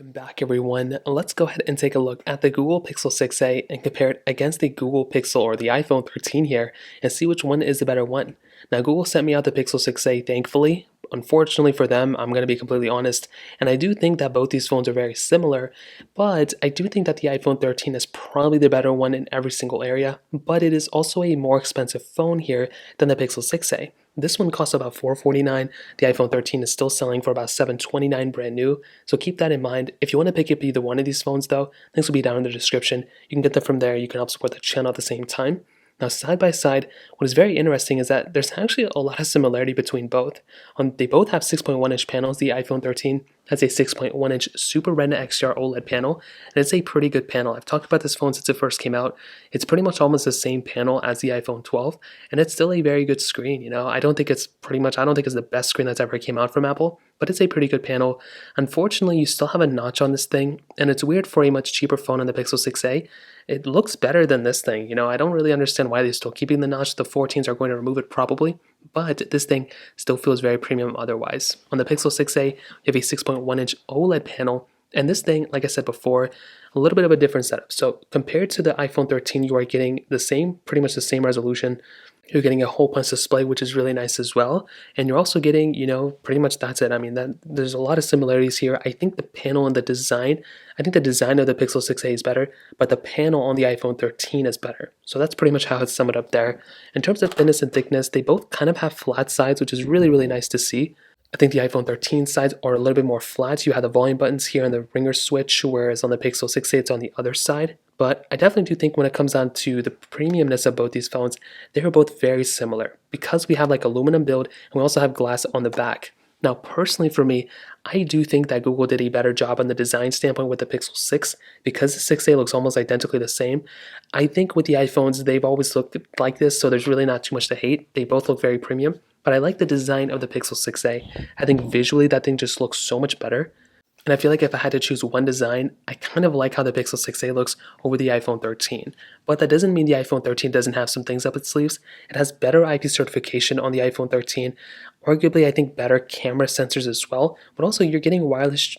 Welcome back everyone. Let's go ahead and take a look at the Google Pixel 6a and compare it against the Google Pixel or the iPhone 13 here and see which one is the better one. Now Google sent me out the Pixel 6a thankfully. Unfortunately for them, I'm going to be completely honest, and I do think that both these phones are very similar, but I do think that the iPhone 13 is probably the better one in every single area, but it is also a more expensive phone here than the Pixel 6a. This one costs about $449. The iPhone 13 is still selling for about $729 brand new, so keep that in mind. If you want to pick up either one of these phones though, links will be down in the description. You can get them from there. You can help support the channel at the same time. Now, side by side, what is very interesting is that there's actually a lot of similarity between both. They both have 6.1-inch panels. The iPhone 13 has a 6.1-inch Super Retina XDR OLED panel, and it's a pretty good panel. I've talked about this phone since it first came out. It's pretty much almost the same panel as the iPhone 12, and it's still a very good screen. I don't think it's the best screen that's ever came out from Apple, but it's a pretty good panel. Unfortunately, you still have a notch on this thing, and it's weird for a much cheaper phone on the Pixel 6a. It looks better than this thing. I don't really understand why they're still keeping the notch. The 14s are going to remove it probably, but this thing still feels very premium otherwise. On the Pixel 6a, you have a 6.1-inch OLED panel, and this thing, like I said before, a little bit of a different setup. So compared to the iPhone 13, you are getting pretty much the same resolution. You're getting a whole punch display, which is really nice as well. And you're also getting, pretty much that's it. I mean, there's a lot of similarities here. I think the panel and the design of the Pixel 6a is better, but the panel on the iPhone 13 is better. So that's pretty much how I'd sum it up there. In terms of thickness and thickness, they both kind of have flat sides, which is really, really nice to see. I think the iPhone 13 sides are a little bit more flat. You have the volume buttons here and the ringer switch, whereas on the Pixel 6a, it's on the other side. But I definitely do think when it comes down to the premiumness of both these phones, they are both very similar because we have like aluminum build and we also have glass on the back. Now, personally for me, I do think that Google did a better job on the design standpoint with the Pixel 6 because the 6a looks almost identically the same. I think with the iPhones, they've always looked like this, so there's really not too much to hate. They both look very premium, but I like the design of the Pixel 6a. I think visually that thing just looks so much better. And I feel like if I had to choose one design, I kind of like how the Pixel 6a looks over the iPhone 13. But that doesn't mean the iPhone 13 doesn't have some things up its sleeves. It has better IP certification on the iPhone 13, arguably I think better camera sensors as well, but also you're getting wireless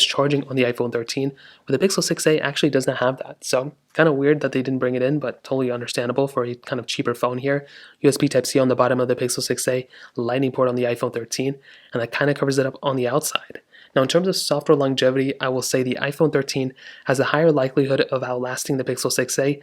charging on the iPhone 13, where the Pixel 6a actually does not have that. So kind of weird that they didn't bring it in, but totally understandable for a kind of cheaper phone here. USB Type-C on the bottom of the Pixel 6a, Lightning port on the iPhone 13, and that kind of covers it up on the outside. Now, in terms of software longevity, I will say the iPhone 13 has a higher likelihood of outlasting the Pixel 6a.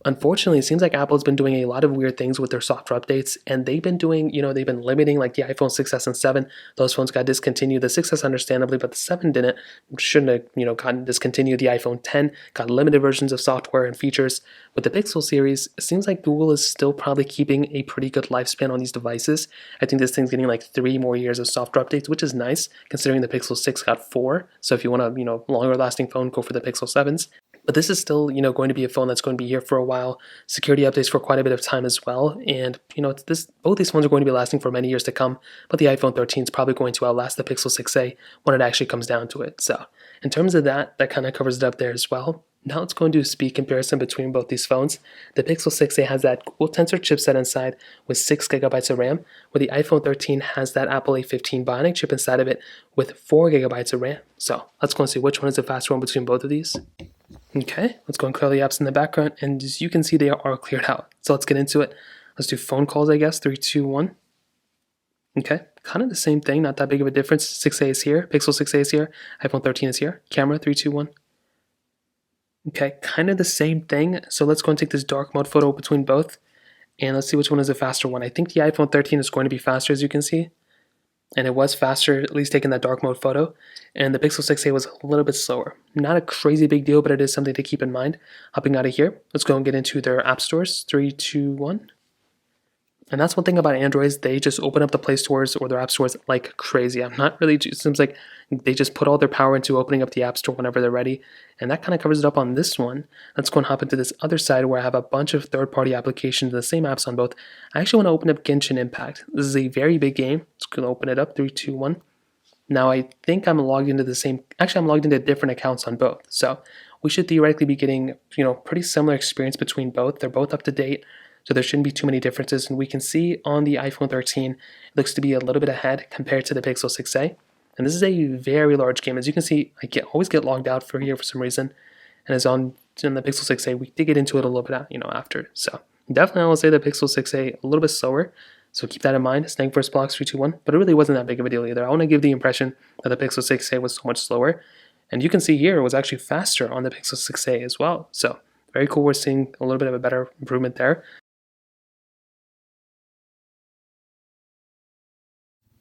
Unfortunately, it seems like Apple's been doing a lot of weird things with their software updates, and they've been limiting like the iPhone 6s and 7. Those phones got discontinued. The 6s understandably, but the 7 didn't. Shouldn't have, gotten discontinued. The iPhone 10 got limited versions of software and features. With the Pixel series, it seems like Google is still probably keeping a pretty good lifespan on these devices. I think this thing's getting like 3 more years of software updates, which is nice considering the Pixel 6 got 4. So if you want a, longer lasting phone, go for the Pixel 7s. But this is still, going to be a phone that's going to be here for a while. Security updates for quite a bit of time as well. And, both these phones are going to be lasting for many years to come. But the iPhone 13 is probably going to outlast the Pixel 6a when it actually comes down to it. So in terms of that kind of covers it up there as well. Now let's go and do a speed comparison between both these phones. The Pixel 6a has that Google Tensor chipset inside with 6 gigabytes of RAM, where the iPhone 13 has that Apple A15 Bionic chip inside of it with 4 gigabytes of RAM. So let's go and see which one is the faster one between both of these. Okay, let's go and clear the apps in the background, and as you can see, they are cleared out. So let's get into it. Let's do phone calls, I guess. 3, 2, 1. Okay, kind of the same thing, not that big of a difference. 6a is here, Pixel 6a is here, iPhone 13 is here. Camera, 3, 2, 1. Okay, kind of the same thing. So let's go and take this dark mode photo between both, and let's see which one is the faster one. I think the iPhone 13 is going to be faster, as you can see. And it was faster, at least taking that dark mode photo. And the Pixel 6a was a little bit slower. Not a crazy big deal, but it is something to keep in mind. Hopping out of here, let's go and get into their app stores. 3, 2, 1. And that's one thing about Androids, they just open up the Play Stores or their app stores like crazy. It seems like they just put all their power into opening up the App Store whenever they're ready. And that kind of covers it up on this one. Let's go and hop into this other side where I have a bunch of third-party applications, the same apps on both. I actually want to open up Genshin Impact. This is a very big game. Let's go and open it up. 3, 2, 1. Now I think I'm logged into I'm logged into different accounts on both. So we should theoretically be getting, pretty similar experience between both. They're both up to date. So there shouldn't be too many differences. And we can see on the iPhone 13, it looks to be a little bit ahead compared to the Pixel 6a. And this is a very large game. As you can see, I always get logged out for here for some reason. And as on in the Pixel 6a, we did get into it a little bit, after. So definitely, I will say the Pixel 6a a little bit slower. So keep that in mind. Snag first blocks 3, 2, 1. But it really wasn't that big of a deal either. I want to give the impression that the Pixel 6a was so much slower. And you can see here it was actually faster on the Pixel 6a as well. So very cool. We're seeing a little bit of a better improvement there.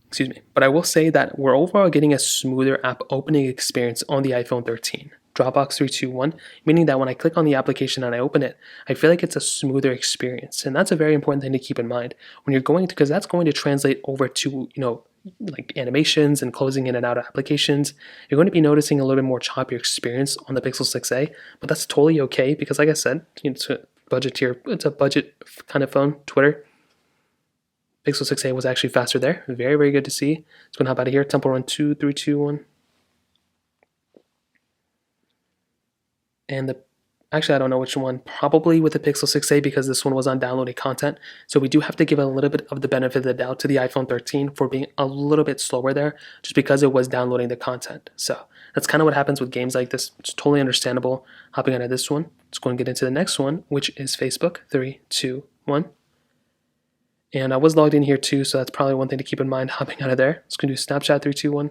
Excuse me. But I will say that we're overall getting a smoother app opening experience on the iPhone 13. Dropbox 321, meaning that when I click on the application and I open it, I feel like it's a smoother experience. And that's a very important thing to keep in mind when you're going to, because that's going to translate over to, like animations and closing in and out of applications. You're going to be noticing a little bit more choppier experience on the Pixel 6a, but that's totally okay because, like I said, it's a budget tier, it's a budget kind of phone. Twitter, Pixel 6a was actually faster there. Very, very good to see. It's going to hop out of here. Temple Run 2, 3, 2, 1. And actually, I don't know which one. Probably with the Pixel 6a because this one was on downloaded content. So we do have to give a little bit of the benefit of the doubt to the iPhone 13 for being a little bit slower there, just because it was downloading the content. So that's kind of what happens with games like this. It's totally understandable. Hopping out of this one, let's go and get into the next one, which is Facebook. 3, 2, 1. And I was logged in here too, so that's probably one thing to keep in mind. Hopping out of there, let's go do Snapchat 3, 2, 1.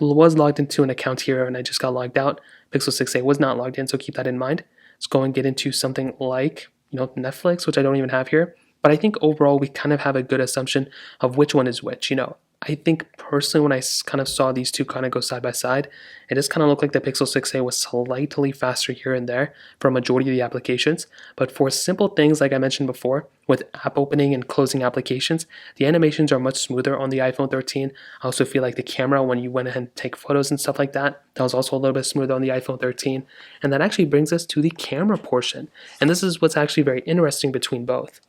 Was logged into an account here and I just got logged out. Pixel 6a was not logged in, so keep that in mind. Let's go and get into something like, Netflix, which I don't even have here. But I think overall we kind of have a good assumption of which one is which. I think personally when I kind of saw these two kind of go side by side, it just kind of looked like the Pixel 6a was slightly faster here and there for a majority of the applications. But for simple things like I mentioned before, with app opening and closing applications, the animations are much smoother on the iPhone 13. I also feel like the camera, when you went ahead and take photos and stuff like that, that was also a little bit smoother on the iPhone 13. And that actually brings us to the camera portion. And this is what's actually very interesting between both.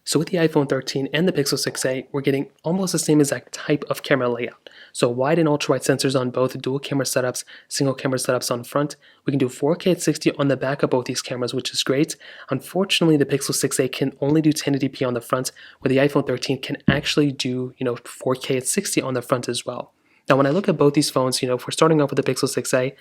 So with the iPhone 13 and the Pixel 6a, we're getting almost the same exact type of camera layout. So wide and ultra-wide sensors on both, dual camera setups, single camera setups on front. We can do 4K at 60 on the back of both these cameras, which is great. Unfortunately, the Pixel 6a can only do 1080p on the front, where the iPhone 13 can actually do 4K at 60 on the front as well. Now, when I look at both these phones, if we're starting off with the Pixel 6a,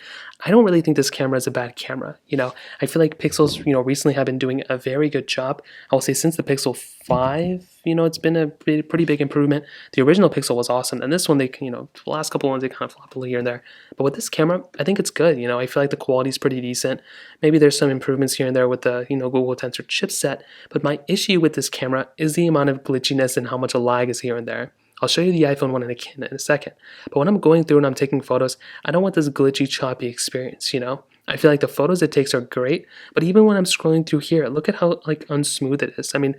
I don't really think this camera is a bad camera. I feel like Pixels, recently have been doing a very good job. I will say since the Pixel 5, it's been a pretty big improvement. The original Pixel was awesome, and this one, the last couple ones, they kind of flopped a little here and there. But with this camera, I think it's good. I feel like the quality is pretty decent. Maybe there's some improvements here and there with the, Google Tensor chipset, but my issue with this camera is the amount of glitchiness and how much a lag is here and there. I'll show you the iPhone one in a second. But when I'm going through and I'm taking photos, I don't want this glitchy, choppy experience, I feel like the photos it takes are great, but even when I'm scrolling through here, look at how unsmooth it is. I mean,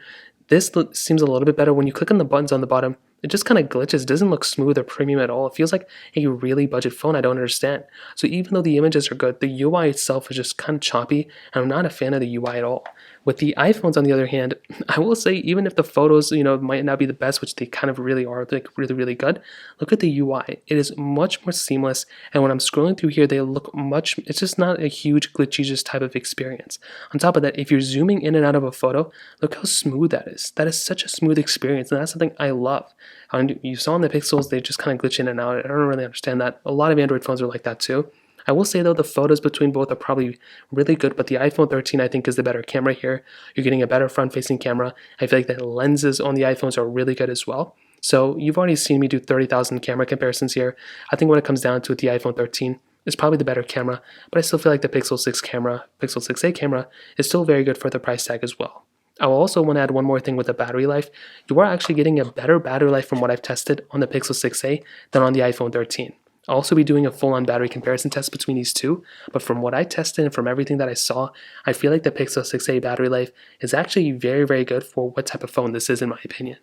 this seems a little bit better. When you click on the buttons on the bottom, it just kind of glitches. It doesn't look smooth or premium at all. It feels like a really budget phone. I don't understand. So even though the images are good, the UI itself is just kind of choppy, and I'm not a fan of the UI at all. With the iPhones, on the other hand, I will say even if the photos, might not be the best, which they kind of really are, really, really good, look at the UI. It is much more seamless, and when I'm scrolling through here, they look it's just not a huge glitchy just type of experience. On top of that, if you're zooming in and out of a photo, look how smooth that is. That is such a smooth experience, and that's something I love. And you saw in the Pixels, they just kind of glitch in and out. I don't really understand that. A lot of Android phones are like that too. I will say though, the photos between both are probably really good, but the iPhone 13 I think is the better camera here. You're getting a better front-facing camera. I feel like the lenses on the iPhones are really good as well. So you've already seen me do 30,000 camera comparisons here. I think when it comes down to it, the iPhone 13 is probably the better camera, but I still feel like the Pixel 6a camera is still very good for the price tag as well. I will also want to add one more thing with the battery life. You are actually getting a better battery life from what I've tested on the Pixel 6a than on the iPhone 13. I'll also be doing a full-on battery comparison test between these two, but from what I tested and from everything that I saw, I feel like the Pixel 6a battery life is actually very, very good for what type of phone this is in my opinion.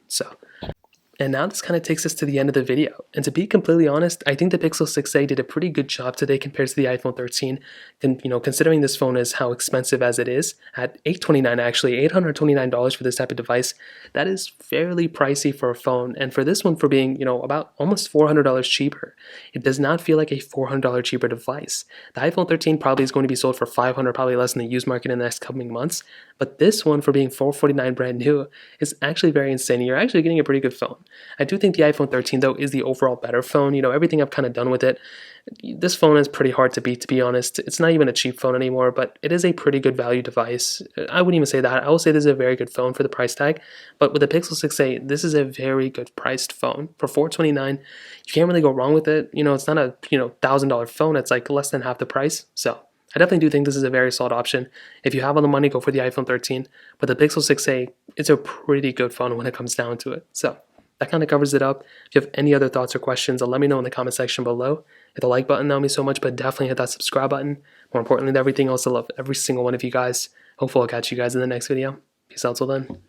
And now this kind of takes us to the end of the video. And to be completely honest, I think the Pixel 6a did a pretty good job today compared to the iPhone 13. And considering this phone is how expensive as it is, at $829 for this type of device, that is fairly pricey for a phone. And for this one, for being about almost $400 cheaper, it does not feel like a $400 cheaper device. The iPhone 13 probably is going to be sold for $500, probably less in the used market in the next coming months. But this one, for being $449 brand new, is actually very insane. You're actually getting a pretty good phone. I do think the iPhone 13 though is the overall better phone. Everything I've kind of done with it, this phone is pretty hard to beat, to be honest. It's not even a cheap phone anymore, but it is a pretty good value device. I wouldn't even say that. I will say this is a very good phone for the price tag, but with the Pixel 6a, this is a very good priced phone. For $429, you can't really go wrong with it. It's not a, $1,000 phone. It's like less than half the price. So I definitely do think this is a very solid option. If you have all the money, go for the iPhone 13, but the Pixel 6a, it's a pretty good phone when it comes down to it. So that kind of covers it up. If you have any other thoughts or questions, let me know in the comment section below. Hit the like button, that would mean so much, but definitely hit that subscribe button. More importantly than everything else, I love every single one of you guys. Hopefully I'll catch you guys in the next video. Peace out till then.